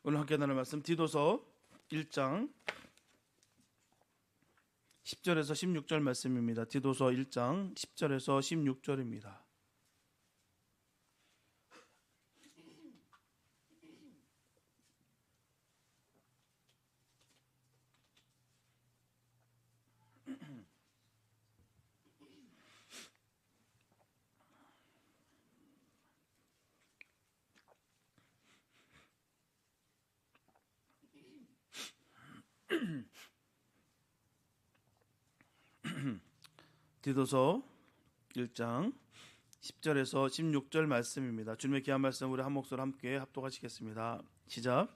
오늘 함께 나눌 말씀 디도서 1장 10절에서 16절 말씀입니다. 디도서 1장 10절에서 16절입니다. 디도서 1장 10절에서 16절 말씀입니다. 주님의 귀한 말씀 우리 한 목소리 함께 합독하시겠습니다. 시작.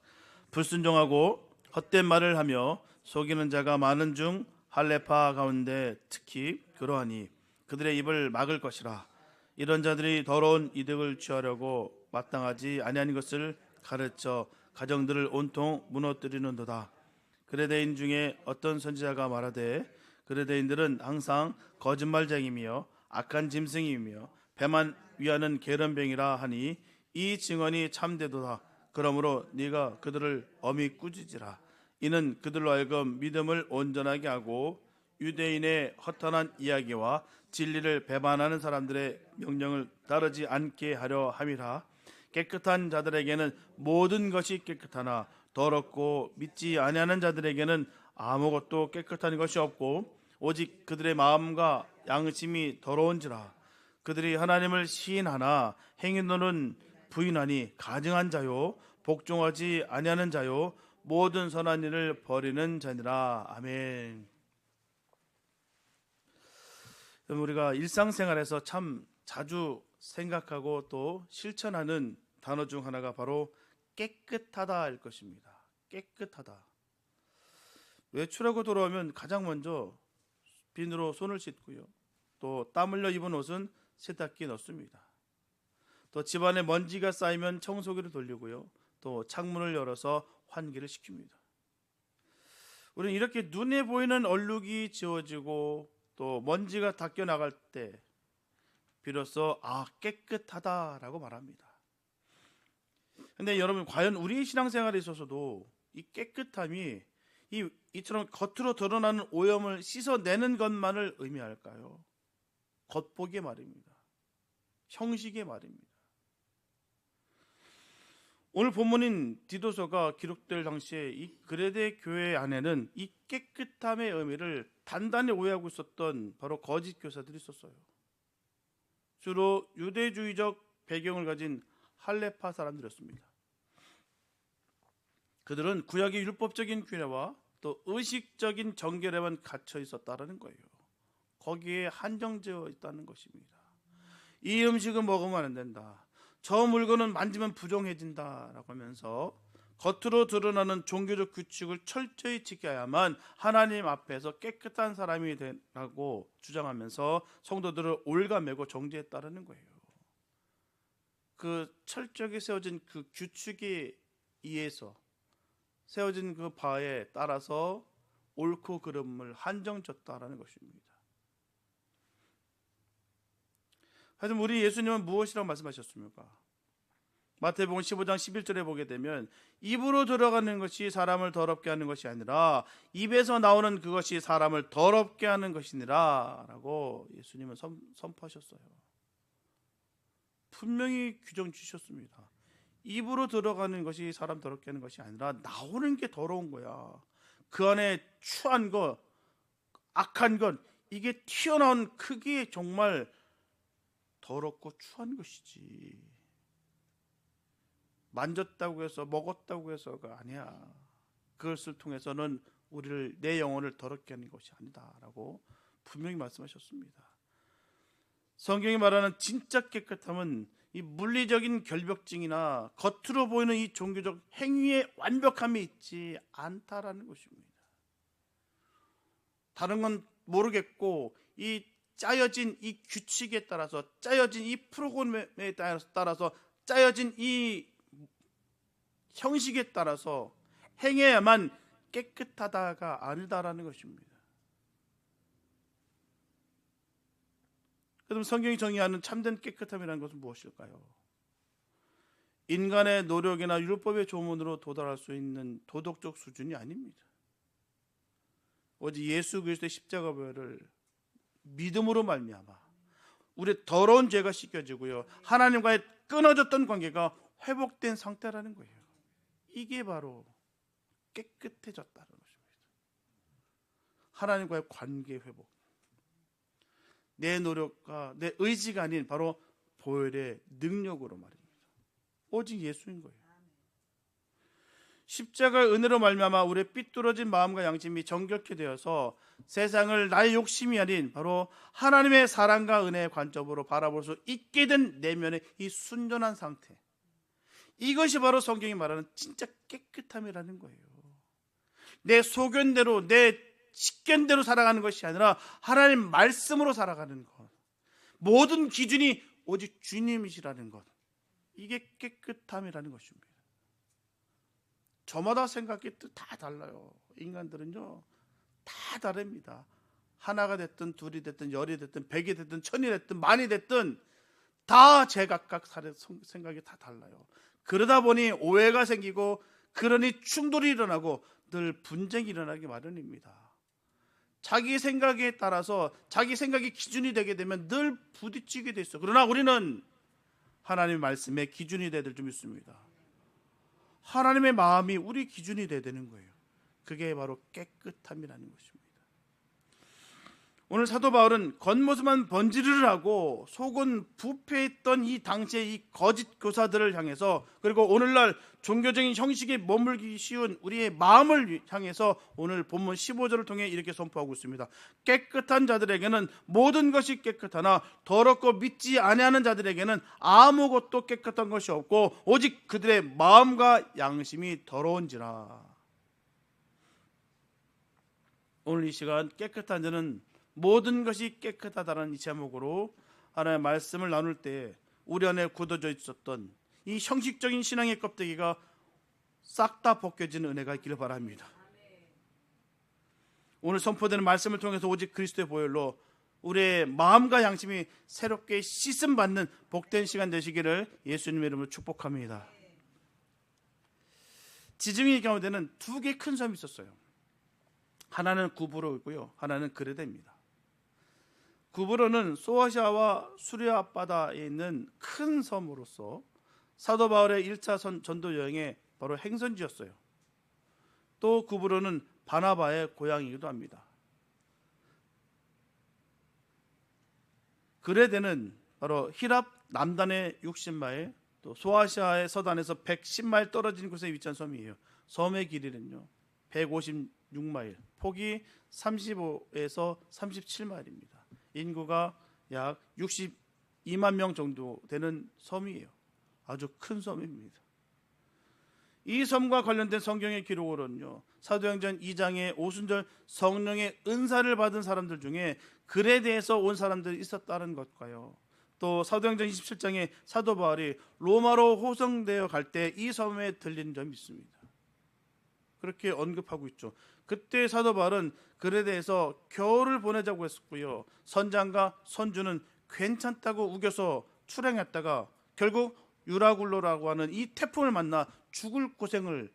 불순종하고 헛된 말을 하며 속이는 자가 많은 중 할례파 가운데 특히 그러하니 그들의 입을 막을 것이라. 이런 자들이 더러운 이득을 취하려고 마땅하지 아니한 것을 가르쳐 가정들을 온통 무너뜨리는도다. 그레데인 중에 어떤 선지자가 말하되 그레데인들은 항상 거짓말쟁이며 악한 짐승이며 배만 위하는 게으름병이라 하니 이 증언이 참되도다. 그러므로 네가 그들을 엄히 꾸짖으라. 이는 그들로 하여금 믿음을 온전하게 하고 유대인의 허탄한 이야기와 진리를 배반하는 사람들의 명령을 따르지 않게 하려 함이라. 깨끗한 자들에게는 모든 것이 깨끗하나 더럽고 믿지 아니하는 자들에게는 아무것도 깨끗한 것이 없고 오직 그들의 마음과 양심이 더러운지라. 그들이 하나님을 시인하나 행위로는 부인하니 가증한 자요 복종하지 아니하는 자요 모든 선한 일을 버리는 자니라. 아멘. 우리가 일상생활에서 참 자주 생각하고 또 실천하는 단어 중 하나가 바로 깨끗하다일 것입니다. 깨끗하다. 외출하고 돌아오면 가장 먼저 비누로 손을 씻고요. 또 땀 흘려 입은 옷은 세탁기에 넣습니다. 또 집안에 먼지가 쌓이면 청소기를 돌리고요. 또 창문을 열어서 환기를 시킵니다. 우리는 이렇게 눈에 보이는 얼룩이 지워지고 또 먼지가 닦여 나갈 때 비로소 깨끗하다라고 말합니다. 근데 여러분, 과연 우리 신앙생활에 있어서도 이 깨끗함이 이처럼 겉으로 드러나는 오염을 씻어내는 것만을 의미할까요? 겉보기의 말입니다. 형식의 말입니다. 오늘 본문인 디도서가 기록될 당시에 이 그레데 교회 안에는 이 깨끗함의 의미를 단단히 오해하고 있었던 바로 거짓 교사들이 있었어요. 주로 유대주의적 배경을 가진 할례파 사람들이었습니다. 그들은 구약의 율법적인 규례와 또 의식적인 정결에만 갇혀 있었다는 거예요. 거기에 한정되어 있다는 것입니다. 이 음식은 먹으면 안 된다. 저 물건은 만지면 부정해진다라고 하면서 겉으로 드러나는 종교적 규칙을 철저히 지켜야만 하나님 앞에서 깨끗한 사람이 되라고 주장하면서 성도들을 올가매고 정죄했다는 거예요. 그 철저하게 세워진 그 규칙에 의해서 세워진 그 바에 따라서 옳고 그름을 한정졌다라는 것입니다. 하여튼 우리 예수님은 무엇이라고 말씀하셨습니까? 마태복음 15장 11절에 보게 되면 입으로 들어가는 것이 사람을 더럽게 하는 것이 아니라 입에서 나오는 그것이 사람을 더럽게 하는 것이니라 라고 예수님은 선포하셨어요. 분명히 규정 주셨습니다. 입으로 들어가는 것이 사람 더럽게 하는 것이 아니라 나오는 게 더러운 거야. 그 안에 추한 것, 악한 것, 이게 튀어나온 크기에 정말 더럽고 추한 것이지. 만졌다고 해서 먹었다고 해서가 아니야. 그것을 통해서는 내 영혼을 더럽게 하는 것이 아니다라고 분명히 말씀하셨습니다. 성경이 말하는 진짜 깨끗함은 이 물리적인 결벽증이나 겉으로 보이는 이 종교적 행위의 완벽함이 있지 않다라는 것입니다. 다른 건 모르겠고 이 짜여진 이 규칙에 따라서, 짜여진 이 프로그램에 따라서, 짜여진 이 형식에 따라서 행해야만 깨끗하다가 아니다라는 것입니다. 그럼 성경이 정의하는 참된 깨끗함이라는 것은 무엇일까요? 인간의 노력이나 율법의 조문으로 도달할 수 있는 도덕적 수준이 아닙니다. 오직 예수 그리스도의 십자가를 믿음으로 말미암아 우리의 더러운 죄가 씻겨지고요, 하나님과의 끊어졌던 관계가 회복된 상태라는 거예요. 이게 바로 깨끗해졌다는 것입니다. 하나님과의 관계 회복. 내 노력과 내 의지가 아닌 바로 보혈의 능력으로 말입니다. 오직 예수인 거예요. 십자가의 은혜로 말미암아 우리의 삐뚤어진 마음과 양심이 정결케 되어서 세상을 나의 욕심이 아닌 바로 하나님의 사랑과 은혜의 관점으로 바라볼 수 있게 된 내면의 이 순전한 상태, 이것이 바로 성경이 말하는 진짜 깨끗함이라는 거예요. 내 소견대로 내 식견대로 살아가는 것이 아니라 하나님 말씀으로 살아가는 것, 모든 기준이 오직 주님이시라는 것, 이게 깨끗함이라는 것입니다. 저마다 생각이 다 달라요. 인간들은요 다 다릅니다. 하나가 됐든 둘이 됐든 열이 됐든 백이 됐든 천이 됐든 만이 됐든 다 제각각 생각이 다 달라요. 그러다 보니 오해가 생기고, 그러니 충돌이 일어나고 늘 분쟁이 일어나기 마련입니다. 자기 생각에 따라서 자기 생각이 기준이 되게 되면 늘 부딪히게 돼 있어요. 그러나 우리는 하나님의 말씀에 기준이 되어야 될 줄 믿습니다. 하나님의 마음이 우리 기준이 되어야 되는 거예요. 그게 바로 깨끗함이라는 것입니다. 오늘 사도 바울은 겉모습만 번지르르 하고 속은 부패했던 이 당시의 이 거짓 교사들을 향해서, 그리고 오늘날 종교적인 형식에 머물기 쉬운 우리의 마음을 향해서 오늘 본문 15절을 통해 이렇게 선포하고 있습니다. 깨끗한 자들에게는 모든 것이 깨끗하나 더럽고 믿지 아니하는 자들에게는 아무것도 깨끗한 것이 없고 오직 그들의 마음과 양심이 더러운지라. 오늘 이 시간 깨끗한 자는 모든 것이 깨끗하다는 이 제목으로 하나님의 말씀을 나눌 때 우리 안에 굳어져 있었던 이 형식적인 신앙의 껍데기가 싹 다 벗겨지는 은혜가 있기를 바랍니다. 오늘 선포되는 말씀을 통해서 오직 그리스도의 보혈로 우리의 마음과 양심이 새롭게 씻음받는 복된 시간 되시기를 예수님의 이름으로 축복합니다. 지중해 가운데는 두 개의 큰 섬이 있었어요. 하나는 구브로이고요, 하나는 그레데입니다. 구브로는 소아시아와 수리아 앞바다에 있는 큰 섬으로서 사도 바울의 1차 전도 여행의 바로 행선지였어요. 또 구브로는 바나바의 고향이기도 합니다. 그레데는 바로 히랍 남단의 60마일, 또 소아시아의 서단에서 110마일 떨어진 곳에 위치한 섬이에요. 섬의 길이는요 156마일, 폭이 35에서 37마일입니다. 인구가 약 62만 명 정도 되는 섬이에요. 아주 큰 섬입니다. 이 섬과 관련된 성경의 기록으로는요, 사도행전 2장에 오순절 성령의 은사를 받은 사람들 중에 그레데에서 온 사람들이 있었다는 것과요, 또 사도행전 27장에 사도 바울이 로마로 호송되어 갈 때 이 섬에 들린 점이 있습니다. 그렇게 언급하고 있죠. 그때 사도 바울은 그레데에서 겨울을 보내자고 했었고요, 선장과 선주는 괜찮다고 우겨서 출행했다가 결국 유라굴로라고 하는 이 태풍을 만나 죽을 고생을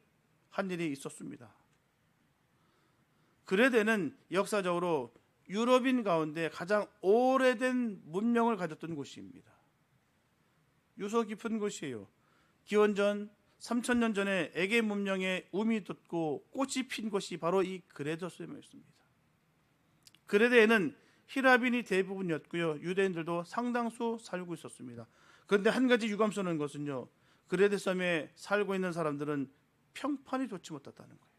한 일이 있었습니다. 그레데는 역사적으로 유럽인 가운데 가장 오래된 문명을 가졌던 곳입니다. 유서 깊은 곳이에요. 기원전 3000년 전에 에게 문명의 움이 돋고 꽃이 핀 곳이 바로 이 그레데 섬이었습니다. 그레데에는 히랍인이 대부분이었고요, 유대인들도 상당수 살고 있었습니다. 그런데 한 가지 유감스러운 것은요, 그레데 섬에 살고 있는 사람들은 평판이 좋지 못했다는 거예요.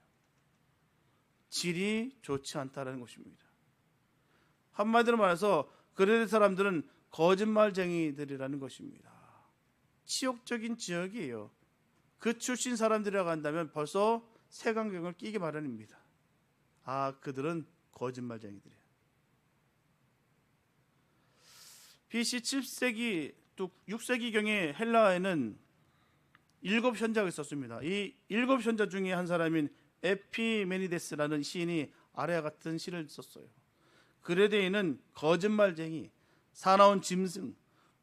질이 좋지 않다는 것입니다. 한마디로 말해서 그레데 사람들은 거짓말쟁이들이라는 것입니다. 치욕적인 지역이에요. 그 출신 사람들이라고 한다면 벌써 색안경을 끼기 마련입니다. 아, 그들은 거짓말쟁이들이에요. BC 7세기 또 6세기경에 헬라에는 7현자가 있었습니다. 이 7현자 중에 한 사람인 에피메니데스라는 시인이 아래와 같은 시를 썼어요. 그레데에는 거짓말쟁이, 사나운 짐승,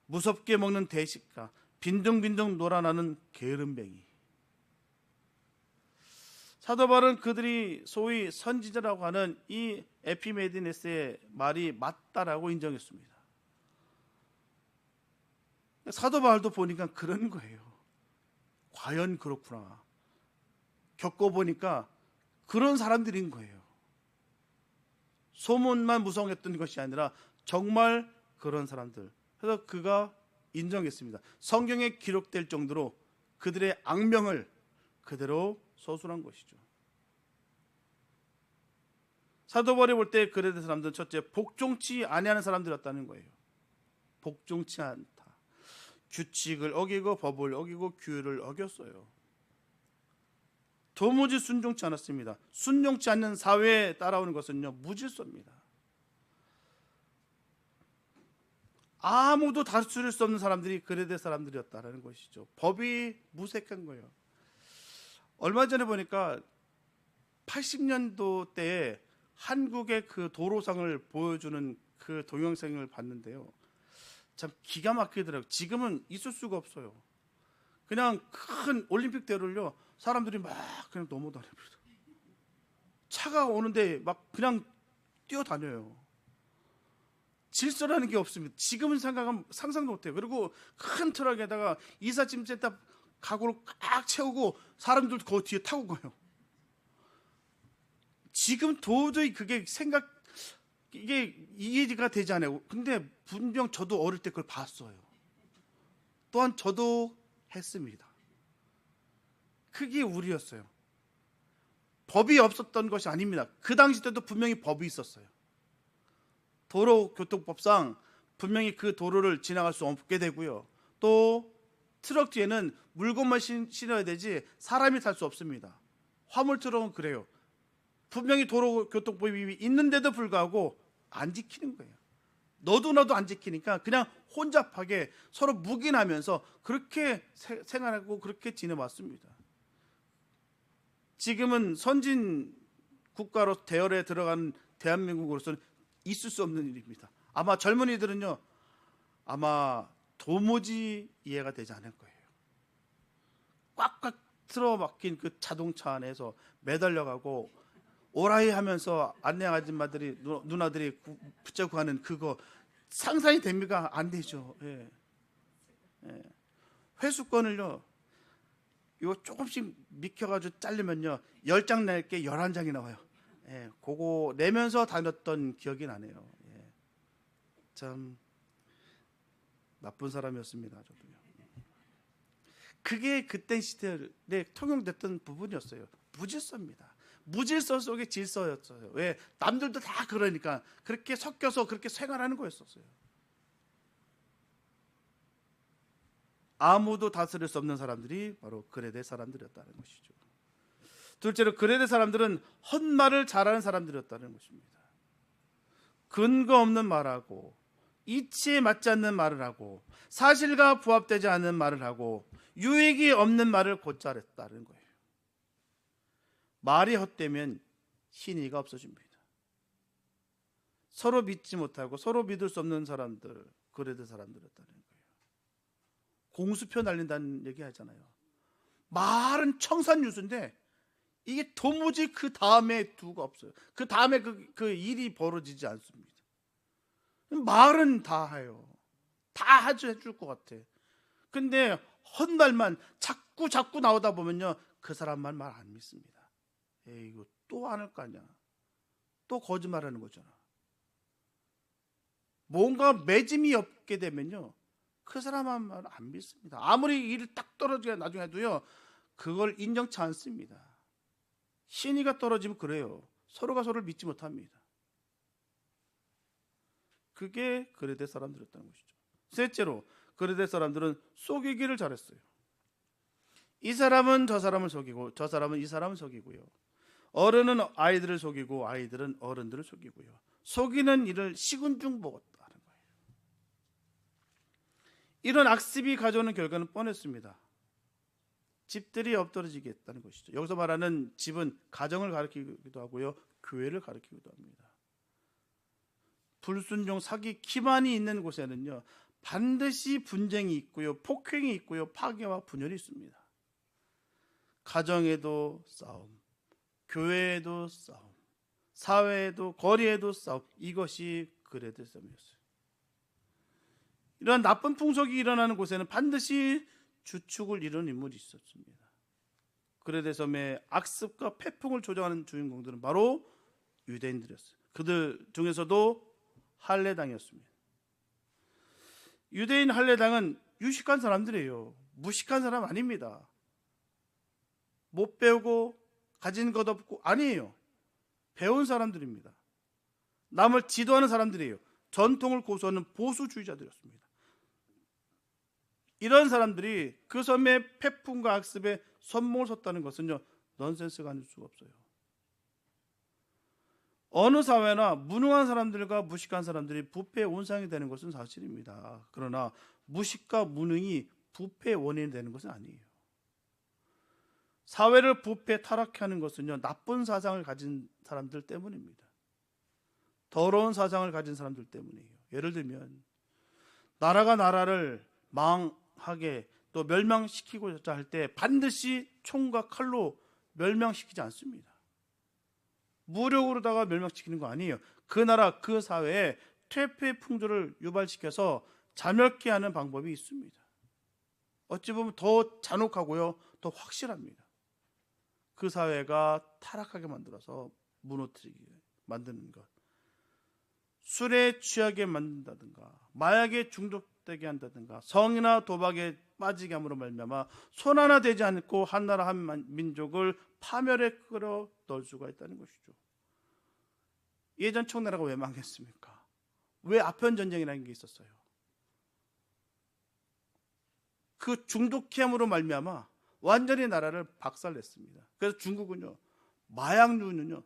무섭게 먹는 대식가, 빈둥빈둥 놀아나는 게으름뱅이. 사도 바울은 그들이 소위 선지자라고 하는 이 에피메디네스의 말이 맞다라고 인정했습니다. 사도 바울도 보니까 그런 거예요. 과연 그렇구나. 겪어보니까 그런 사람들인 거예요. 소문만 무성했던 것이 아니라 정말 그런 사람들. 그래서 그가 인정했습니다. 성경에 기록될 정도로 그들의 악명을 그대로 서술한 것이죠. 사도 바울이 볼 때 그레데 사람들은 첫째, 복종치 아니하는 사람들이었다는 거예요. 복종치 않다. 규칙을 어기고 법을 어기고 규율을 어겼어요. 도무지 순종치 않았습니다. 순종치 않는 사회에 따라오는 것은요, 무질서입니다. 아무도 다스릴 수 없는 사람들이 그레데 사람들이었다는 것이죠. 법이 무색한 거예요. 얼마 전에 보니까 80년도 때에 한국의 그 도로상을 보여주는 그 동영상을 봤는데요, 참 기가 막히더라고요. 지금은 있을 수가 없어요. 그냥 큰 올림픽대로를요, 사람들이 막 그냥 넘어다닙니다. 차가 오는데 막 그냥 뛰어다녀요. 질서라는 게 없습니다. 지금은 상상도 못해요. 그리고 큰 트럭에다가 이삿짐 딱 가구를 꽉 채우고 사람들도 그 뒤에 타고 가요. 지금 도저히 그게 이게 이해가 되지 않아요. 근데 분명 저도 어릴 때 그걸 봤어요. 또한 저도 했습니다. 그게 우리였어요. 법이 없었던 것이 아닙니다. 그 당시 때도 분명히 법이 있었어요. 도로교통법상 분명히 그 도로를 지나갈 수 없게 되고요. 또 트럭 뒤에는 물건만 실어야 되지 사람이 탈 수 없습니다. 화물 트럭은 그래요. 분명히 도로교통법이 있는데도 불구하고 안 지키는 거예요. 너도 안 지키니까 그냥 혼잡하게 서로 묵인하면서 그렇게 생활하고 그렇게 지내왔습니다. 지금은 선진 국가로 대열에 들어간 대한민국으로서는 있을 수 없는 일입니다. 아마 젊은이들은요, 아마 도무지 이해가 되지 않을 거예요. 꽉꽉 틀어막힌 그 자동차 안에서 매달려가고 오라이 하면서 안내 아줌마들이 누나들이 붙잡고 가는 그거 상상이 됩니까? 안 되죠. 예. 예. 회수권을요, 이거 조금씩 mik혀가지고 자르면요 10장 낼 게 11장이 나와요. 예. 그거 내면서 다녔던 기억이 나네요. 예. 참 나쁜 사람이었습니다. 저도요. 그게 그때 시대에 통용됐던 부분이었어요. 무질서입니다. 무질서 속에 질서였어요. 왜? 남들도 다 그러니까 그렇게 섞여서 그렇게 생활하는 거였었어요. 아무도 다스릴 수 없는 사람들이 바로 그레데 사람들이었다는 것이죠. 둘째로 그레데 사람들은 헛말을 잘하는 사람들이었다는 것입니다. 근거 없는 말하고 이치에 맞지 않는 말을 하고 사실과 부합되지 않는 말을 하고 유익이 없는 말을 곧잘 했다는 거예요. 말이 헛되면 신의가 없어집니다. 서로 믿지 못하고 서로 믿을 수 없는 사람들, 그레데 사람들이었다는 거예요. 공수표 날린다는 얘기 하잖아요. 말은 청산유수인데 이게 도무지 그 다음에 두가 없어요. 그 다음에 그 일이 벌어지지 않습니다. 말은 다 해요. 다 해줄 것 같아. 근데 헛말만 자꾸 나오다 보면요, 그 사람만 말 안 믿습니다. 에이, 이거 또 안 할 거 아니야. 또 거짓말하는 거잖아. 뭔가 매짐이 없게 되면요, 그 사람만 말 안 믿습니다. 아무리 일을 딱 떨어지게 나중에 해도요, 그걸 인정치 않습니다. 신의가 떨어지면 그래요. 서로가 서로를 믿지 못합니다. 그게 그레데 사람들이었다는 것이죠. 셋째로 그레데 사람들은 속이기를 잘했어요. 이 사람은 저 사람을 속이고 저 사람은 이 사람을 속이고요. 어른은 아이들을 속이고 아이들은 어른들을 속이고요. 속이는 일을 식은중 먹었다는 거예요. 이런 악습이 가져오는 결과는 뻔했습니다. 집들이 엎드러지게 했다는 것이죠. 여기서 말하는 집은 가정을 가리키기도 하고요, 교회를 가리키기도 합니다. 불순종, 사기, 기만이 있는 곳에는요, 반드시 분쟁이 있고요, 폭행이 있고요, 파괴와 분열이 있습니다. 가정에도 싸움, 교회에도 싸움, 사회에도, 거리에도 싸움. 이것이 그레데 섬이었어요. 이러한 나쁜 풍속이 일어나는 곳에는 반드시 주축을 이루는 인물이 있었습니다. 그레데 섬의 악습과 패풍을 조장하는 주인공들은 바로 유대인들이었어요. 그들 중에서도 할례당이었습니다. 유대인 할례당은 유식한 사람들이에요. 무식한 사람 아닙니다. 못 배우고 가진 것 없고 아니에요. 배운 사람들입니다. 남을 지도하는 사람들이에요. 전통을 고수하는 보수주의자들이었습니다. 이런 사람들이 그 섬의 패풍과 악습에 선봉을 섰다는 것은요, 넌센스가 아닐 수가 없어요. 어느 사회나 무능한 사람들과 무식한 사람들이 부패의 온상이 되는 것은 사실입니다. 그러나 무식과 무능이 부패의 원인이 되는 것은 아니에요. 사회를 부패 타락해 하는 것은요, 나쁜 사상을 가진 사람들 때문입니다. 더러운 사상을 가진 사람들 때문이에요. 예를 들면 나라가 나라를 망하게 또 멸망시키고자 할 때 반드시 총과 칼로 멸망시키지 않습니다. 무력으로다가 멸망시키는 거 아니에요. 그 나라 그 사회에 퇴폐 풍조를 유발시켜서 자멸케 하는 방법이 있습니다. 어찌 보면 더 잔혹하고요, 더 확실합니다. 그 사회가 타락하게 만들어서 무너뜨리게 만드는 것, 술에 취하게 만든다든가, 마약에 중독되게 한다든가, 성이나 도박에 빠지게 함으로 말미암아 손 하나 되지 않고 한 나라 한 민족을 파멸에 끌어 넣을 수가 있다는 것이죠. 예전 청나라가 왜 망했습니까? 왜 아편 전쟁이라는 게 있었어요? 그 중독함으로 말미암아 완전히 나라를 박살냈습니다. 그래서 중국은요, 마약류는요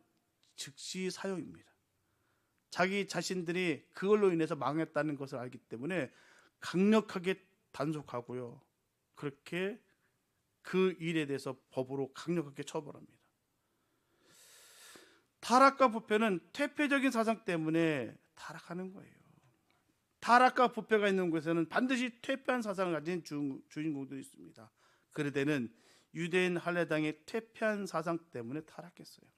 즉시 사형입니다. 자기 자신들이 그걸로 인해서 망했다는 것을 알기 때문에 강력하게 단속하고요, 그렇게 그 일에 대해서 법으로 강력하게 처벌합니다. 타락과 부패는 퇴폐적인 사상 때문에 타락하는 거예요. 타락과 부패가 있는 곳에는 반드시 퇴폐한 사상을 가진 주인공들이 있습니다. 그레데는 유대인 할례당의 퇴폐한 사상 때문에 타락했어요.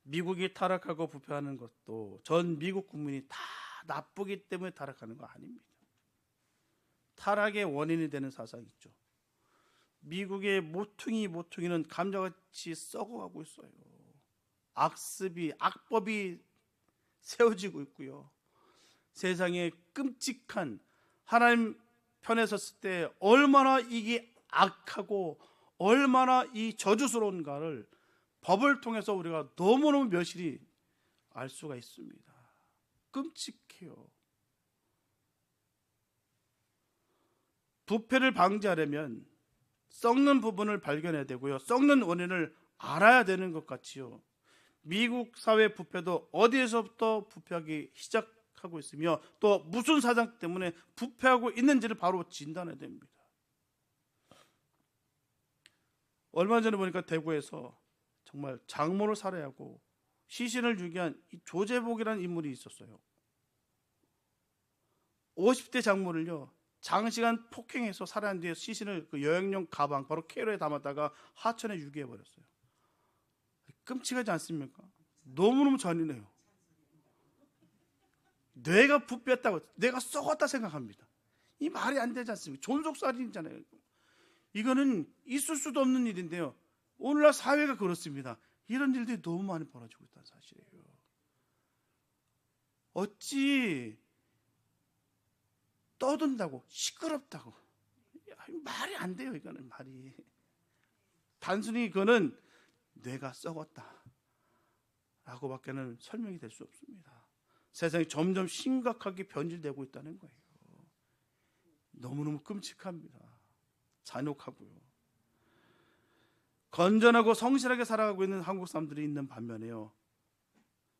미국이 타락하고 부패하는 것도 전 미국 국민이 다 나쁘기 때문에 타락하는 거 아닙니다. 타락의 원인이 되는 사상이 있죠. 미국의 모퉁이는 감자같이 썩어가고 있어요. 악법이 세워지고 있고요. 세상에 끔찍한, 하나님 편에 섰을 때 얼마나 이게 악하고 얼마나 이 저주스러운가를 법을 통해서 우리가 너무너무 멸실히 알 수가 있습니다. 끔찍해요. 부패를 방지하려면 썩는 부분을 발견해야 되고요, 썩는 원인을 알아야 되는 것 같지요. 미국 사회 부패도 어디에서부터 부패하기 시작하고 있으며 또 무슨 사상 때문에 부패하고 있는지를 바로 진단해야 됩니다. 얼마 전에 보니까 대구에서 정말 장모를 살해하고 시신을 유기한 이 조재복이라는 인물이 있었어요. 50대 장모를요, 장시간 폭행해서 살해한 뒤에 시신을 그 여행용 가방 바로 캐리어에 담았다가 하천에 유기해버렸어요. 끔찍하지 않습니까? 너무너무 잔인해요. 뇌가 부패했다고, 내가 썩었다 생각합니다. 이 말이 안 되지 않습니까? 존속살인이잖아요. 이거는 있을 수도 없는 일인데요, 오늘날 사회가 그렇습니다. 이런 일들이 너무 많이 벌어지고 있다는 사실이에요. 어찌 떠든다고, 시끄럽다고, 말이 안 돼요. 이거는 말이 단순히 그거는 뇌가 썩었다 라고밖에는 설명이 될 수 없습니다. 세상이 점점 심각하게 변질되고 있다는 거예요. 너무너무 끔찍합니다. 잔혹하고요. 건전하고 성실하게 살아가고 있는 한국 사람들이 있는 반면에요,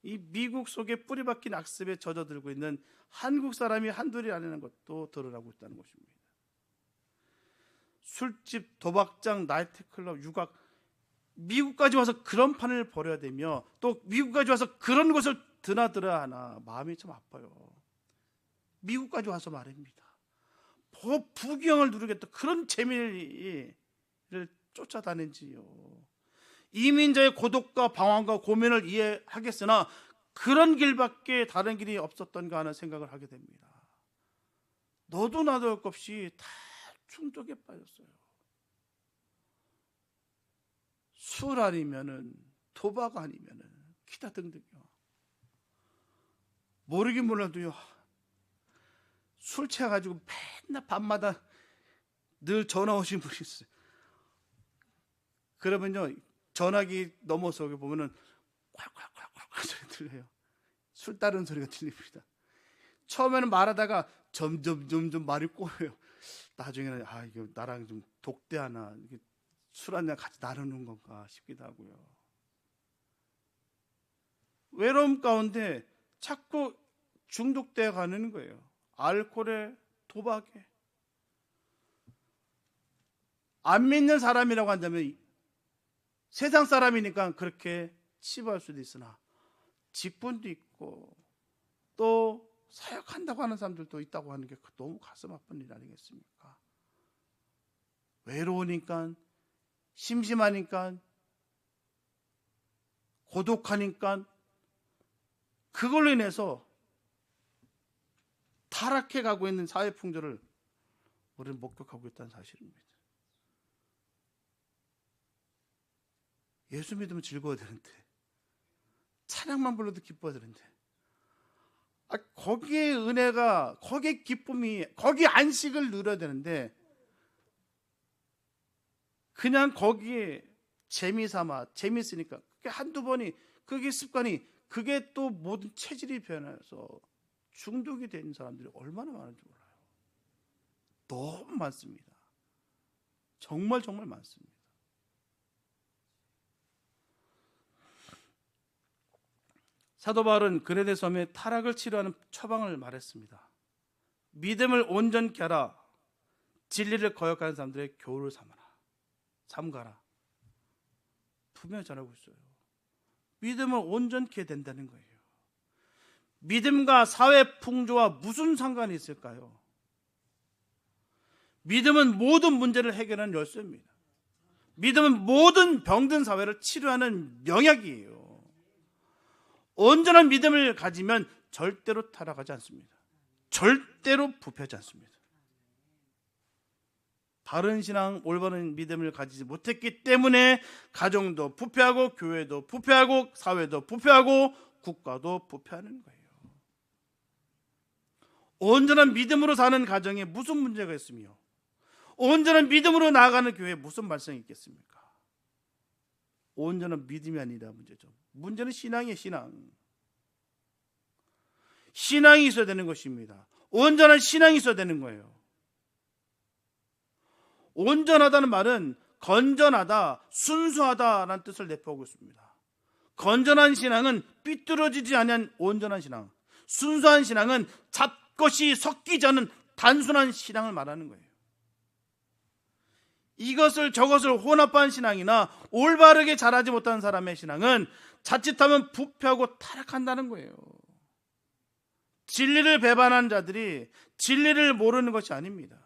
이 미국 속에 뿌리박힌 악습에 젖어들고 있는 한국 사람이 한둘이 아니라는 것도 드러나고 있다는 것입니다. 술집, 도박장, 나이트클럽, 육악, 미국까지 와서 그런 판을 벌여야 되며 또 미국까지 와서 그런 것을 드나들어야 하나 마음이 참 아파요. 미국까지 와서 말입니다. 부귀영을 누리겠다 그런 재미를 쫓아다니지요. 이민자의 고독과 방황과 고민을 이해하겠으나 그런 길밖에 다른 길이 없었던가 하는 생각을 하게 됩니다. 너도 나도 할 것 없이 다 중독에 빠졌어요. 술 아니면은 도박 아니면은 기타 등등요. 모르긴 몰라도요. 술 취해가지고 맨날 밤마다 늘 전화 오신 분이 있어요. 그러면요 전화기 넘어서 보면은 콸콸콸콸 소리 들려요. 술 따르는 소리가 들립니다. 처음에는 말하다가 점점 말이 꼬여요. 나중에는 이거 나랑 좀 독대하나 술 한잔 같이 나누는 건가 싶기도 하고요. 외로움 가운데 자꾸 중독되어 가는 거예요. 알코올에 도박에. 안 믿는 사람이라고 한다면 세상 사람이니까 그렇게 치부할 수도 있으나 직분도 있고 또 사역한다고 하는 사람들도 있다고 하는 게 너무 가슴 아픈 일 아니겠습니까? 외로우니까, 심심하니까, 고독하니까 그걸로 인해서 타락해 가고 있는 사회 풍조를 우리는 목격하고 있다는 사실입니다. 예수 믿으면 즐거워야 되는데, 찬양만 불러도 기뻐야 되는데, 거기에 은혜가, 거기에 기쁨이, 거기에 안식을 누려야 되는데 그냥 거기에 재미삼아, 재미있으니까 그게 한두 번이, 그게 습관이, 그게 또 모든 체질이 변해서 중독이 된 사람들이 얼마나 많은지 몰라요. 너무 많습니다. 정말 많습니다. 사도 바울은 그레데 섬의 타락을 치료하는 처방을 말했습니다. 믿음을 온전케 하라. 진리를 거역하는 사람들의 교훈을 삼가라. 분명히 전하고 있어요. 믿음을 온전케 해야 된다는 거예요. 믿음과 사회 풍조와 무슨 상관이 있을까요? 믿음은 모든 문제를 해결하는 열쇠입니다. 믿음은 모든 병든 사회를 치료하는 명약이에요. 온전한 믿음을 가지면 절대로 타락하지 않습니다. 절대로 부패하지 않습니다. 바른 신앙, 올바른 믿음을 가지지 못했기 때문에 가정도 부패하고 교회도 부패하고 사회도 부패하고 국가도 부패하는 거예요. 온전한 믿음으로 사는 가정에 무슨 문제가 있으며 온전한 믿음으로 나아가는 교회에 무슨 말썽이 있겠습니까? 온전한 믿음이 아니라 문제죠. 문제는 신앙이에요. 신앙이 있어야 되는 것입니다. 온전한 신앙이 있어야 되는 거예요. 온전하다는 말은 건전하다, 순수하다라는 뜻을 내포하고 있습니다. 건전한 신앙은 삐뚤어지지 않은 온전한 신앙, 순수한 신앙은 잡것이 섞이지 않은 단순한 신앙을 말하는 거예요. 이것을 저것을 혼합한 신앙이나 올바르게 자라지 못한 사람의 신앙은 자칫하면 부패하고 타락한다는 거예요. 진리를 배반한 자들이 진리를 모르는 것이 아닙니다.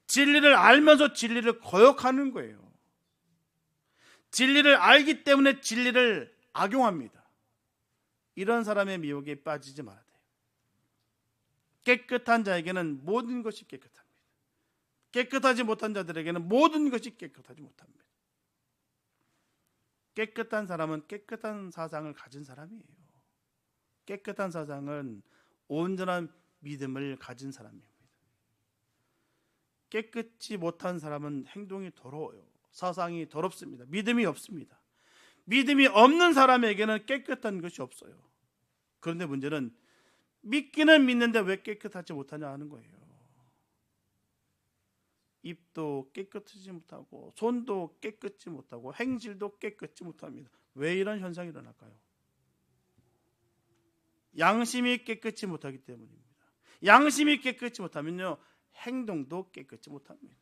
진리를 알면서 진리를 거역하는 거예요. 진리를 알기 때문에 진리를 악용합니다. 이런 사람의 미혹에 빠지지 말아야 돼요. 깨끗한 자에게는 모든 것이 깨끗합니다. 깨끗하지 못한 자들에게는 모든 것이 깨끗하지 못합니다. 깨끗한 사람은 깨끗한 사상을 가진 사람이에요. 깨끗한 사상은 온전한 믿음을 가진 사람입니다. 깨끗지 못한 사람은 행동이 더러워요. 사상이 더럽습니다. 믿음이 없습니다. 믿음이 없는 사람에게는 깨끗한 것이 없어요. 그런데 문제는 믿기는 믿는데 왜 깨끗하지 못하냐 하는 거예요. 입도 깨끗하지 못하고 손도 깨끗지 못하고 행실도 깨끗지 못합니다. 왜 이런 현상이 일어날까요? 양심이 깨끗지 못하기 때문입니다. 양심이 깨끗지 못하면요 행동도 깨끗지 못합니다.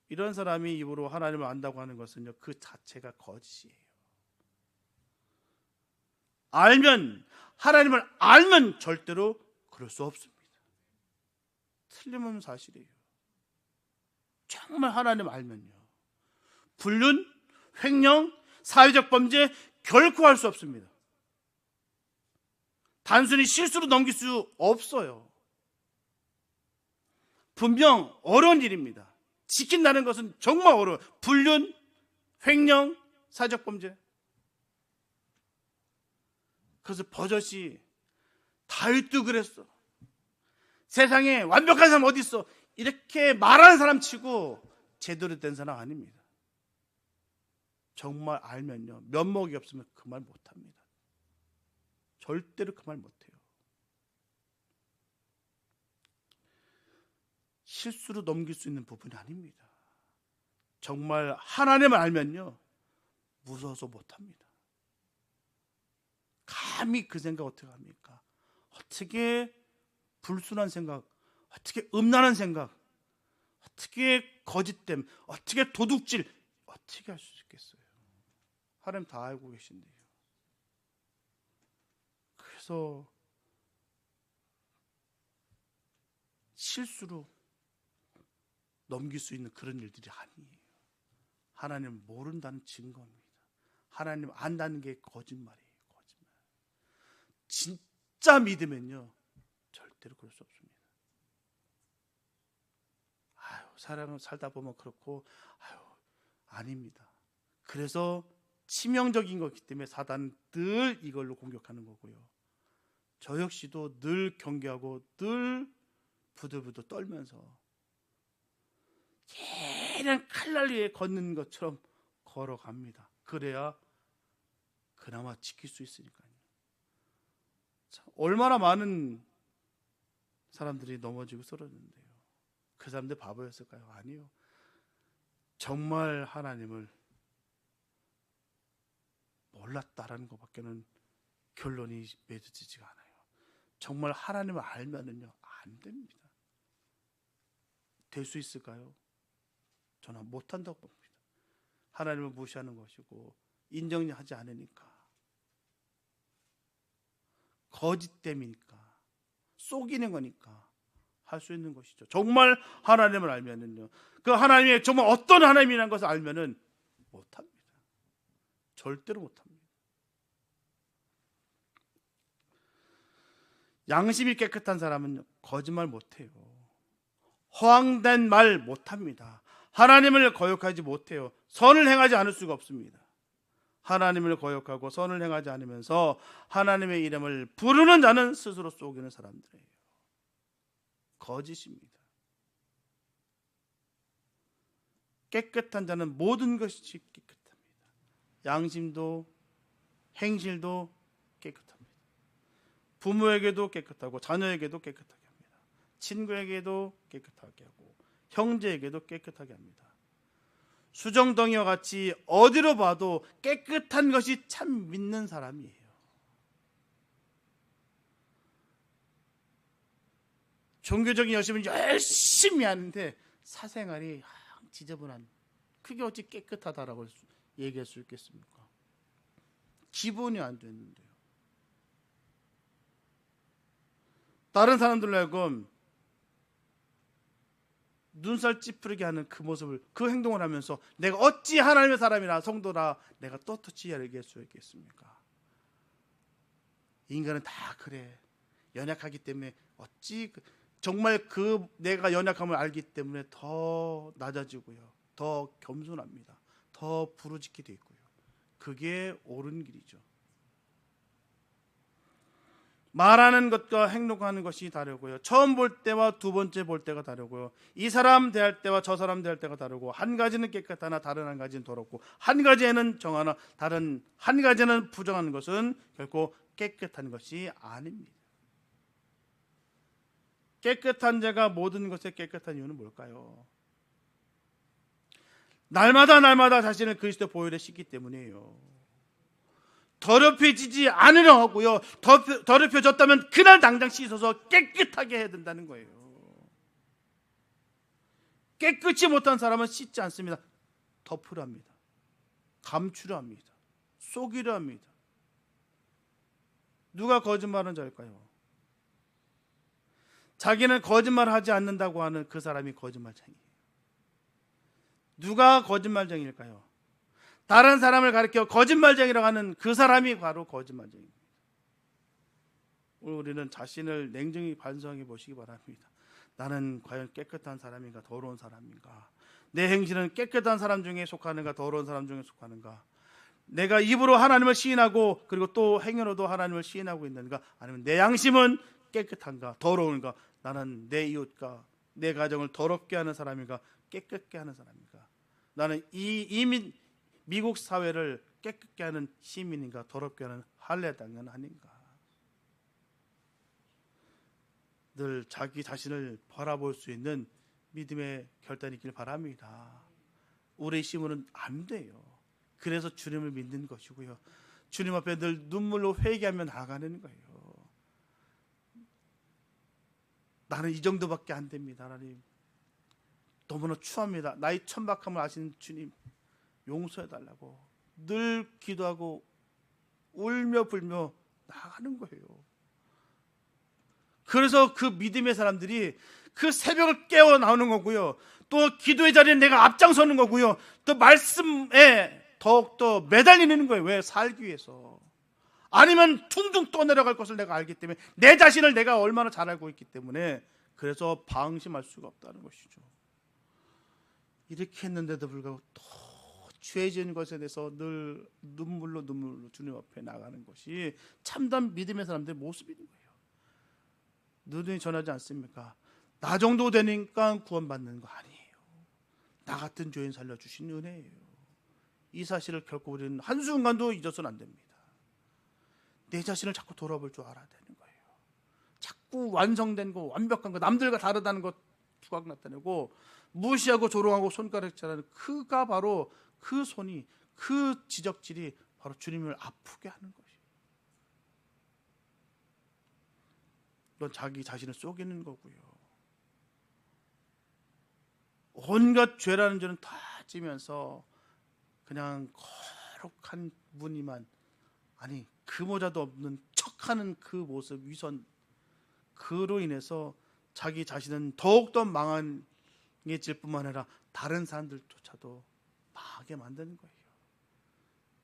이런 사람이 입으로 하나님을 안다고 하는 것은요 그 자체가 거짓이에요. 하나님을 알면 절대로 그럴 수 없습니다. 틀림없는 사실이에요. 정말 하나님 알면요, 불륜, 횡령, 사회적 범죄 결코 할 수 없습니다. 단순히 실수로 넘길 수 없어요. 분명 어려운 일입니다. 지킨다는 것은 정말 어려워요. 불륜, 횡령, 사회적 범죄. 그래서 버젓이 다윗도 그랬어. 세상에 완벽한 사람 어디 있어? 이렇게 말하는 사람 치고 제대로 된 사람 아닙니다. 정말 알면요, 면목이 없으면 그 말 못합니다. 절대로 그 말 못해요. 실수로 넘길 수 있는 부분이 아닙니다. 정말 하나님을 알면요, 무서워서 못합니다. 감히 그 생각 어떻게 합니까? 어떻게 불순한 생각, 어떻게 음란한 생각, 어떻게 거짓됨, 어떻게 도둑질, 어떻게 할 수 있겠어요? 하나님 다 알고 계신데요. 그래서 실수로 넘길 수 있는 그런 일들이 아니에요. 하나님 모른다는 증거입니다. 하나님 안다는 게 거짓말이에요. 거짓말. 진짜 믿으면요, 절대로 그럴 수 없습니다. 사랑을 살다 보면 그렇고, 아닙니다. 그래서 치명적인 거기 때문에 사단은 늘 이걸로 공격하는 거고요. 저 역시도 늘 경계하고 늘 부들부들 떨면서 계란 칼날 위에 걷는 것처럼 걸어갑니다. 그래야 그나마 지킬 수 있으니까요. 얼마나 많은 사람들이 넘어지고 쓰러졌는데요. 그 사람들 바보였을까요? 아니요. 정말 하나님을 몰랐다라는 것밖에는 결론이 맺어지지가 않아요. 정말 하나님을 알면은요, 안 됩니다. 될 수 있을까요? 저는 못한다고 봅니다. 하나님을 무시하는 것이고 인정하지 않으니까, 거짓됨이니까, 속이는 거니까 할 수 있는 것이죠. 정말 하나님을 알면은요, 그 하나님의 정말 어떤 하나님이라는 것을 알면은 못합니다. 절대로 못합니다. 양심이 깨끗한 사람은 거짓말 못해요. 허황된 말 못합니다. 하나님을 거역하지 못해요. 선을 행하지 않을 수가 없습니다. 하나님을 거역하고 선을 행하지 않으면서 하나님의 이름을 부르는 자는 스스로 속이는 사람들이에요. 거짓입니다. 깨끗한 자는 모든 것이 깨끗합니다. 양심도 행실도 깨끗합니다. 부모에게도 깨끗하고 자녀에게도 깨끗하게 합니다. 친구에게도 깨끗하게 하고 형제에게도 깨끗하게 합니다. 수정덩이와 같이 어디로 봐도 깨끗한 것이 참 믿는 사람이에요. 종교적인 열심은 열심히 하는데 사생활이 지저분한, 그게 어찌 깨끗하다라고 얘기할 수 있겠습니까? 기본이 안 됐는데요. 다른 사람들로 하여금 눈살 찌푸리게 하는 그 모습을, 그 행동을 하면서 내가 어찌 하나님의 사람이나 성도라 내가 떳떳이 얘기할 수 있겠습니까? 인간은 다 그래. 연약하기 때문에 어찌 정말 그 내가 연약함을 알기 때문에 더 낮아지고요, 더 겸손합니다. 더 부르짖게 돼 있고요. 그게 옳은 길이죠. 말하는 것과 행동하는 것이 다르고요. 처음 볼 때와 두 번째 볼 때가 다르고요. 이 사람 대할 때와 저 사람 대할 때가 다르고, 한 가지는 깨끗하나 다른 한 가지는 더럽고, 한 가지에는 정하나 다른 한 가지는 부정한 것은 결코 깨끗한 것이 아닙니다. 깨끗한 자가 모든 것에 깨끗한 이유는 뭘까요? 날마다 자신을 그리스도 보혈에 씻기 때문이에요. 더럽혀지지 않으려 하고요, 더럽혀졌다면 그날 당장 씻어서 깨끗하게 해야 된다는 거예요. 깨끗이 못한 사람은 씻지 않습니다. 덮으려 합니다. 감추려 합니다. 속이려 합니다. 누가 거짓말하는 자일까요? 자기는 거짓말하지 않는다고 하는 그 사람이 거짓말쟁이에요. 누가 거짓말쟁이일까요? 다른 사람을 가리켜 거짓말쟁이라고 하는 그 사람이 바로 거짓말쟁이입니다. 우리는 자신을 냉정히 반성해 보시기 바랍니다. 나는 과연 깨끗한 사람인가 더러운 사람인가? 내 행실은 깨끗한 사람 중에 속하는가 더러운 사람 중에 속하는가? 내가 입으로 하나님을 시인하고 그리고 또 행위로도 하나님을 시인하고 있는가? 아니면 내 양심은 깨끗한가 더러운가? 나는 내 이웃과 내 가정을 더럽게 하는 사람인가 깨끗게 하는 사람인가? 나는 이 미국 사회를 깨끗게 하는 시민인가 더럽게 하는 할례당은 아닌가? 늘 자기 자신을 바라볼 수 있는 믿음의 결단이 있길 바랍니다. 우리의 힘으로는 안 돼요. 그래서 주님을 믿는 것이고요. 주님 앞에 늘 눈물로 회개하며 나아가는 거예요. 나는 이 정도밖에 안 됩니다. 하나님 너무나 추합니다. 나의 천박함을 아시는 주님 용서해달라고 늘 기도하고 울며 불며 나아가는 거예요. 그래서 그 믿음의 사람들이 그 새벽을 깨어 나오는 거고요. 또 기도의 자리에 내가 앞장서는 거고요. 또 말씀에 더욱더 매달리는 거예요. 왜? 살기 위해서. 아니면 퉁퉁 떠내려갈 것을 내가 알기 때문에 내 자신을 내가 얼마나 잘 알고 있기 때문에 그래서 방심할 수가 없다는 것이죠. 이렇게 했는데도 불구하고 또 죄진 것에 대해서 늘 눈물로 주님 앞에 나가는 것이 참담 믿음의 사람들의 모습인 거예요. 누누이 전하지 않습니까? 나 정도 되니까 구원받는 거 아니에요. 나 같은 죄인 살려주신 은혜예요. 이 사실을 결코 우리는 한순간도 잊어서는 안 됩니다. 내 자신을 자꾸 돌아볼 줄 알아야 되는 거예요. 자꾸 완성된 거, 완벽한 거, 남들과 다르다는 것 두각 나타내고 무시하고 조롱하고 손가락질하는 그가 바로 그 손이 그 지적질이 바로 주님을 아프게 하는 것이에요. 넌 자기 자신을 속이는 거고요. 온갖 죄라는 죄는 다 지면서 그냥 거룩한 무늬만 아니 그 모자도 없는 척하는 그 모습 위선 그로 인해서 자기 자신은 더욱더 망해질 뿐만 아니라 다른 사람들조차도 망하게 만드는 거예요.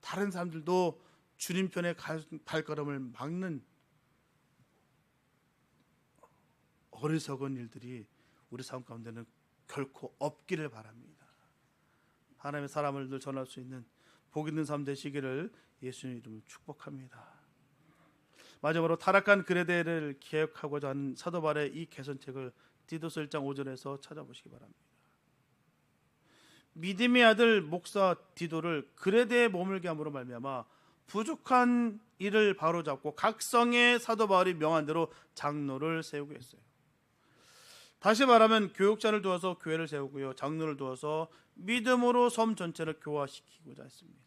다른 사람들도 주님 편에 발걸음을 막는 어리석은 일들이 우리 삶 가운데는 결코 없기를 바랍니다. 하나님의 사람을 늘 전할 수 있는 복 있는 삶 되시기를 예수님 이름으로 축복합니다. 마지막으로 타락한 그레데를 개혁하고자 하는 사도 바울의 이 개선책을 디도서 1장 5절에서 찾아보시기 바랍니다. 믿음의 아들 목사 디도를 그레데에 머물게 함으로 말미암아 부족한 일을 바로잡고 각성의 사도 바울이 명한 대로 장로를 세우고 했어요. 다시 말하면 교육자를 두어서 교회를 세우고요, 장로를 두어서 믿음으로 섬 전체를 교화시키고자 했습니다.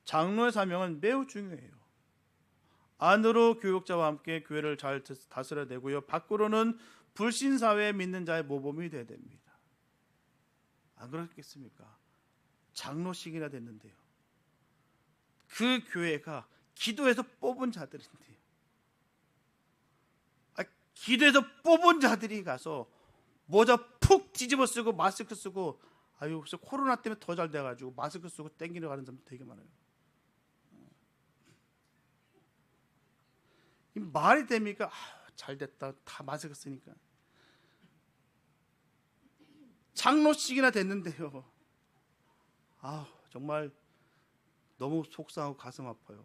장로의 사명은 매우 중요해요. 안으로 교육자와 함께 교회를 잘 다스려야 되고요, 밖으로는 불신사회에 믿는 자의 모범이 되어야 됩니다. 안 그렇겠습니까? 장로식이나 됐는데요, 그 교회가 기도해서 뽑은 자들인데요, 기도해서 뽑은 자들이 가서 모자 푹 뒤집어 쓰고 마스크 쓰고 아유 그래서 코로나 때문에 더 잘 돼가지고 마스크 쓰고 땡기러 가는 사람도 되게 많아요. 이 말이 됩니까? 잘 됐다 다 마스크 쓰니까. 장로식이나 됐는데요, 정말 너무 속상하고 가슴 아파요.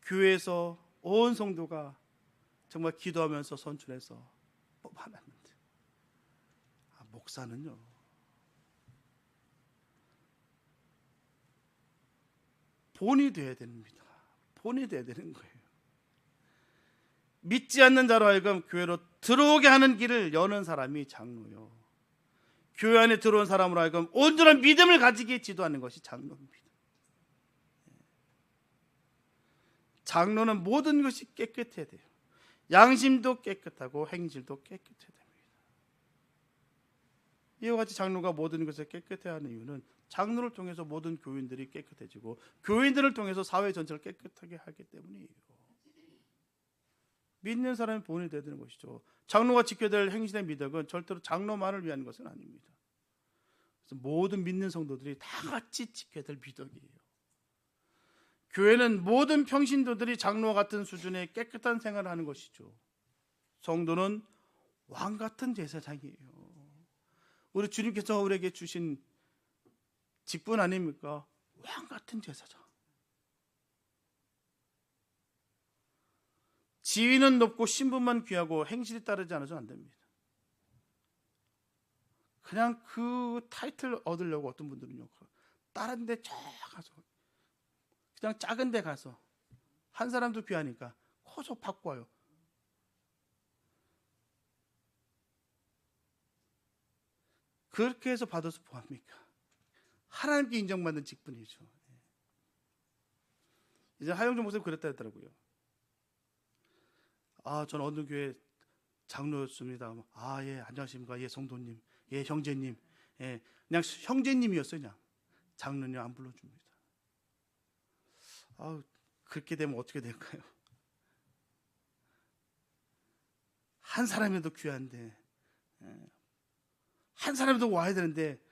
교회에서 온 성도가 정말 기도하면서 선출해서 뽑아놨는데 목사는요, 본이 돼야 됩니다. 본이 돼야 되는 거예요. 믿지 않는 자로 하여금 교회로 들어오게 하는 길을 여는 사람이 장로요, 교회 안에 들어온 사람으로 하여금 온전한 믿음을 가지게 지도하는 것이 장로입니다. 장로는 모든 것이 깨끗해야 돼요. 양심도 깨끗하고 행실도 깨끗해야 됩니다. 이와 같이 장로가 모든 것을 깨끗해야 하는 이유는 장로를 통해서 모든 교인들이 깨끗해지고 교인들을 통해서 사회 전체를 깨끗하게 하기 때문이에요. 믿는 사람이 본이 되야 되는 것이죠. 장로가 지켜야 될 행실의 미덕은 절대로 장로만을 위한 것은 아닙니다. 그래서 모든 믿는 성도들이 다 같이 지켜야 될 미덕이에요. 교회는 모든 평신도들이 장로와 같은 수준의 깨끗한 생활을 하는 것이죠. 성도는 왕 같은 제사장이에요. 우리 주님께서 우리에게 주신 직분 아닙니까? 왕 같은 제사장. 지위는 높고 신분만 귀하고 행실이 따르지 않아서는 안 됩니다. 그냥 그 타이틀 얻으려고 어떤 분들은요, 다른 데 저 가서, 그냥 작은 데 가서, 한 사람도 귀하니까 커서 받고 와요. 그렇게 해서 받아서 뭐합니까? 하나님께 인정받는 직분이죠. 이제 하영준 목사님 그랬다 했더라고요. 저는 어느 교회 장로였습니다. 예, 안녕하십니까. 예, 성도님. 예, 형제님. 예, 그냥 형제님이었어요. 그냥 장로님 안 불러줍니다. 그렇게 되면 어떻게 될까요? 한 사람이라도 귀한데, 한 사람이라도 와야 되는데,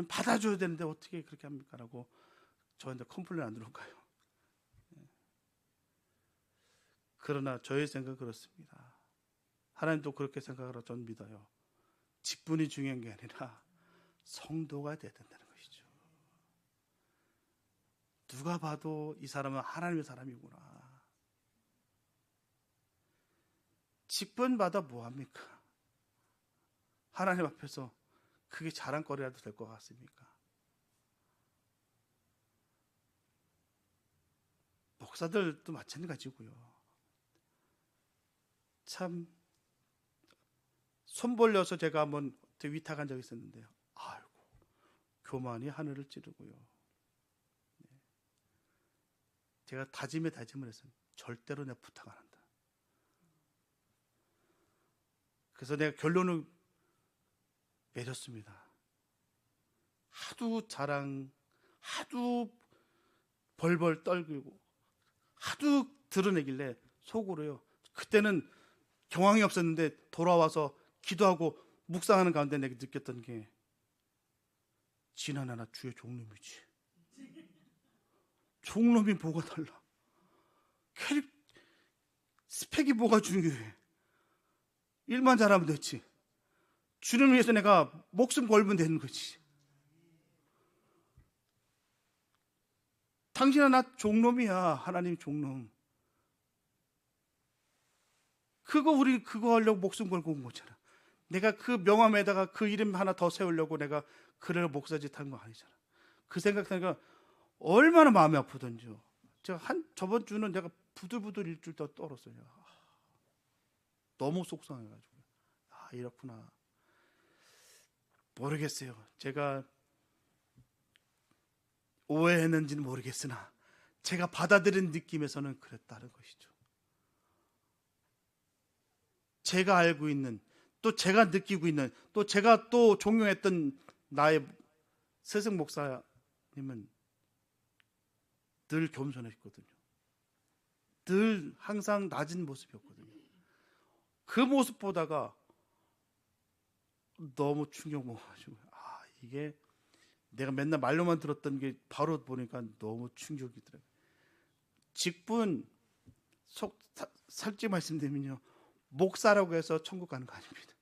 받아줘야 되는데 어떻게 그렇게 합니까? 라고 저한테 컴플레인 안 들어올까요? 그러나 저의 생각은 그렇습니다. 하나님도 그렇게 생각하라고 저는 믿어요. 직분이 중요한 게 아니라 성도가 돼야 된다는 것이죠. 누가 봐도 이 사람은 하나님의 사람이구나. 직분 받아 뭐합니까? 하나님 앞에서 그게 자랑거리라도 될 것 같습니까? 목사들도 마찬가지고요. 참 손 벌려서 제가 한번 위탁한 적이 있었는데요. 아이고, 교만이 하늘을 찌르고요. 제가 다짐을 했어요. 절대로 내가 부탁 안 한다. 그래서 내가 결론을 내렸습니다. 하도 자랑, 하도 벌벌 떨고, 하도 드러내길래 속으로요. 그때는 경황이 없었는데 돌아와서 기도하고 묵상하는 가운데 내가 느꼈던 게, 지난하나 주의 종놈이지. 종놈이 뭐가 달라? 스펙이 뭐가 중요해? 일만 잘하면 됐지. 주를 위해서 내가 목숨 걸면 되는 거지. 당신은 나 종놈이야. 하나님 종놈. 우리 그거 하려고 목숨 걸고 온 거잖아. 내가 그 명함에다가 그 이름 하나 더 세우려고 내가 그래서 목사짓 한 거 아니잖아. 그 생각하니까 얼마나 마음이 아프던지요. 제가 저번 주는 내가 부들부들 일주일 더 떨었어요. 너무 속상해가지고. 이렇구나. 모르겠어요. 제가 오해했는지는 모르겠으나 제가 받아들인 느낌에서는 그랬다는 것이죠. 제가 알고 있는, 또 제가 느끼고 있는, 또 제가 또 존경했던 나의 스승 목사님은 늘 겸손했거든요. 늘 항상 낮은 모습이었거든요. 그 모습 보다가 너무 충격 먹어가지고, 이게 내가 맨날 말로만 들었던 게 바로 보니까 너무 충격이더라고요. 직분, 솔직히 말씀드리면요, 목사라고 해서 천국 가는 거 아닙니다.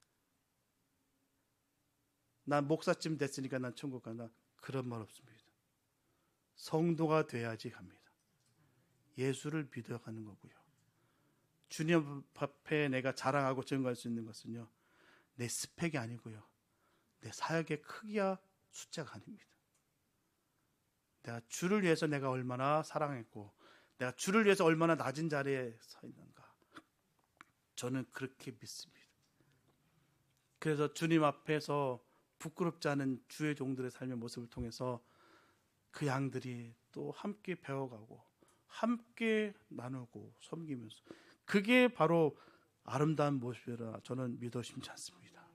난 목사쯤 됐으니까 난 천국 간다, 그런 말 없습니다. 성도가 돼야지 갑니다. 예수를 믿어가는 거고요. 주님 앞에 내가 자랑하고 증거할 수 있는 것은요, 내 스펙이 아니고요, 내 사역의 크기와 숫자가 아닙니다. 내가 주를 위해서 내가 얼마나 사랑했고, 내가 주를 위해서 얼마나 낮은 자리에 서 있는가, 저는 그렇게 믿습니다. 그래서 주님 앞에서 부끄럽지 않은 주의 종들의 삶의 모습을 통해서 그 양들이 또 함께 배워가고 함께 나누고 섬기면서, 그게 바로 아름다운 모습이라 저는 믿어 심지 않습니다.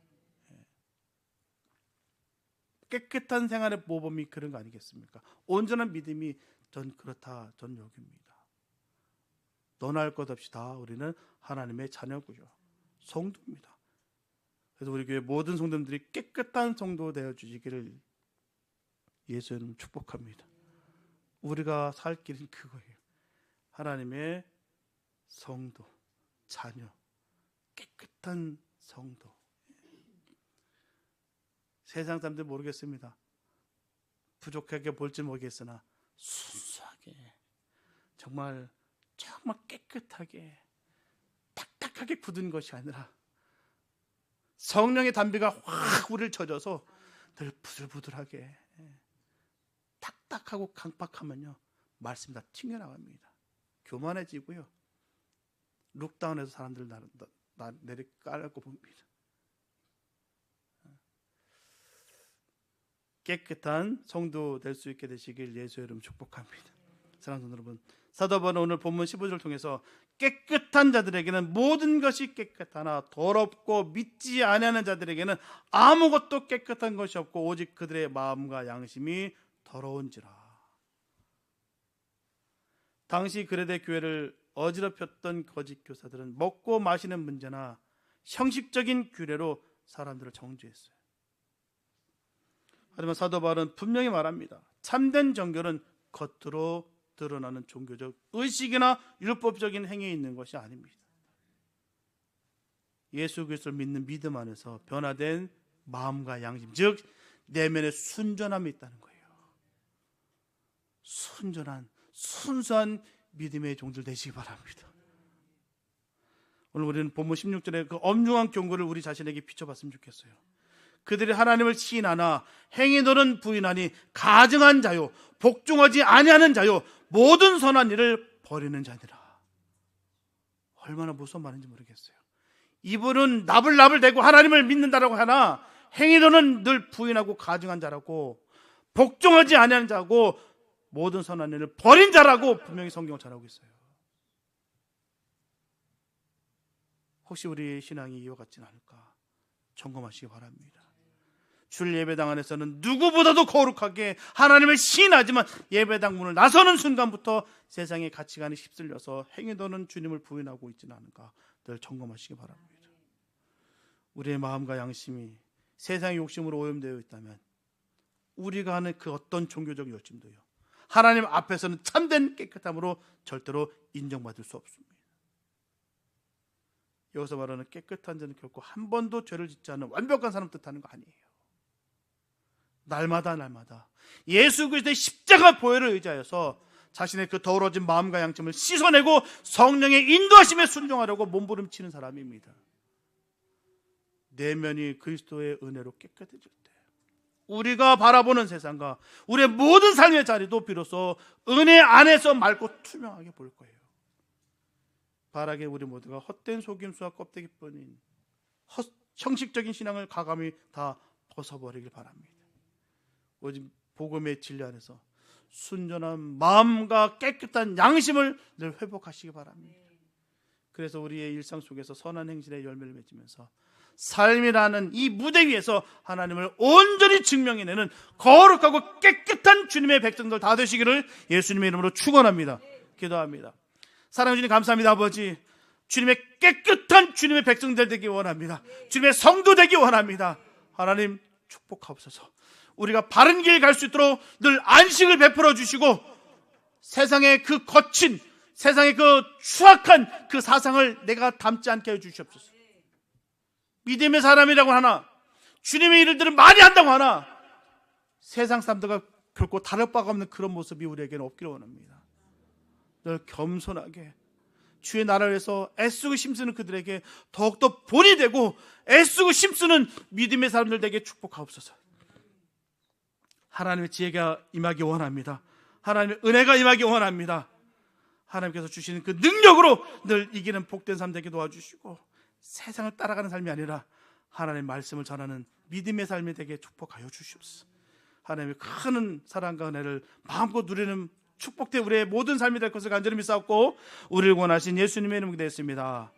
깨끗한 생활의 모범이 그런 거 아니겠습니까? 온전한 믿음이 전 그렇다, 전 여깁니다. 너나 할 것 없이 다 우리는 하나님의 자녀고요, 성도입니다. 그래서 우리 교회 모든 성도들이 깨끗한 성도 되어 주시기를 예수의 이름으로 축복합니다. 우리가 살 길은 그거예요. 하나님의 성도, 자녀, 깨끗한 성도. 세상 사람들 모르겠습니다. 부족하게 볼지 모르겠으나 순수하게, 정말 깨끗하게, 딱딱하게 굳은 것이 아니라 성령의 담비가 확 우리를 쳐줘서 늘 부들부들하게, 딱딱하고 강팍하면요 말씀이 다 튕겨나갑니다. 교만해지고요, 룩다운해서 사람들 내리 깔고 봅니다. 깨끗한 성도 될 수 있게 되시길 예수의 이름 축복합니다. 사랑하는 여러분, 사도 바울은 오늘 본문 15절을 통해서 깨끗한 자들에게는 모든 것이 깨끗하나 더럽고 믿지 아니하는 자들에게는 아무것도 깨끗한 것이 없고 오직 그들의 마음과 양심이 더러운지라. 당시 그레데 교회를 어지럽혔던 거짓 교사들은 먹고 마시는 문제나 형식적인 규례로 사람들을 정죄했어요. 하지만 사도 바울은 분명히 말합니다. 참된 종교는 겉으로 드러나는 종교적 의식이나 율법적인 행위에 있는 것이 아닙니다. 예수 그리스도를 믿는 믿음 안에서 변화된 마음과 양심, 즉 내면의 순전함이 있다는 거예요. 순전한, 순수한 믿음의 종들 되시기 바랍니다. 오늘 우리는 본문 16절의 그 엄중한 경고를 우리 자신에게 비춰봤으면 좋겠어요. 그들이 하나님을 시인하나 행위노는 부인하니 가증한 자요 복종하지 아니하는 자요 모든 선한 일을 버리는 자니라. 얼마나 무서운 말인지 모르겠어요. 이분은 나불나불 대고 하나님을 믿는다라고 하나 행위노는 늘 부인하고 가증한 자라고, 복종하지 아니하는 자고 모든 선한 일을 버린 자라고 분명히 성경을 전하고 있어요. 혹시 우리의 신앙이 이와 같지는 않을까 점검하시기 바랍니다. 줄 예배당 안에서는 누구보다도 거룩하게 하나님을 시인하지만 예배당 문을 나서는 순간부터 세상의 가치관이 휩쓸려서 행위도는 주님을 부인하고 있지는 않은가 늘 점검하시기 바랍니다. 우리의 마음과 양심이 세상의 욕심으로 오염되어 있다면 우리가 하는 그 어떤 종교적 열심도요 하나님 앞에서는 참된 깨끗함으로 절대로 인정받을 수 없습니다. 여기서 말하는 깨끗한 자는 결코 한 번도 죄를 짓지 않는 완벽한 사람 뜻하는 거 아니에요. 날마다 예수 그리스도의 십자가 보혈을 의지하여서 자신의 그 더러워진 마음과 양심을 씻어내고 성령의 인도하심에 순종하려고 몸부림치는 사람입니다. 내면이 그리스도의 은혜로 깨끗해질 때 우리가 바라보는 세상과 우리의 모든 삶의 자리도 비로소 은혜 안에서 맑고 투명하게 볼 거예요. 바라게 우리 모두가 헛된 속임수와 껍데기뿐인 형식적인 신앙을 가감히 다 벗어버리길 바랍니다. 오직 복음의 진리 안에서 순전한 마음과 깨끗한 양심을 늘 회복하시기 바랍니다. 그래서 우리의 일상 속에서 선한 행실의 열매를 맺으면서 삶이라는 이 무대 위에서 하나님을 온전히 증명해내는 거룩하고 깨끗한 주님의 백성들 다 되시기를 예수님의 이름으로 축원합니다. 기도합니다. 사랑해 주님 감사합니다. 아버지, 주님의 깨끗한 주님의 백성들 되기 원합니다. 주님의 성도 되기 원합니다. 하나님 축복하옵소서. 우리가 바른 길 갈 수 있도록 늘 안식을 베풀어 주시고 세상의 그 거친, 세상의 그 추악한 그 사상을 내가 담지 않게 해 주시옵소서. 믿음의 사람이라고 하나, 주님의 일을 들은 많이 한다고 하나 세상 사람들과 결코 다를 바가 없는 그런 모습이 우리에게는 없기를 원합니다. 늘 겸손하게 주의 나라를 위해서 애쓰고 힘쓰는 그들에게 더욱더 본이 되고 애쓰고 힘쓰는 믿음의 사람들 되게 축복하옵소서. 하나님의 지혜가 임하기 원합니다. 하나님의 은혜가 임하기 원합니다. 하나님께서 주시는 그 능력으로 늘 이기는 복된 삶 되게 도와주시고 세상을 따라가는 삶이 아니라 하나님의 말씀을 전하는 믿음의 삶이 되게 축복하여 주시옵소서. 하나님의 큰 사랑과 은혜를 마음껏 누리는 축복된 우리의 모든 삶이 될 것을 간절히 믿사옵고 우리를 원하신 예수님의 이름으로 기도했습니다.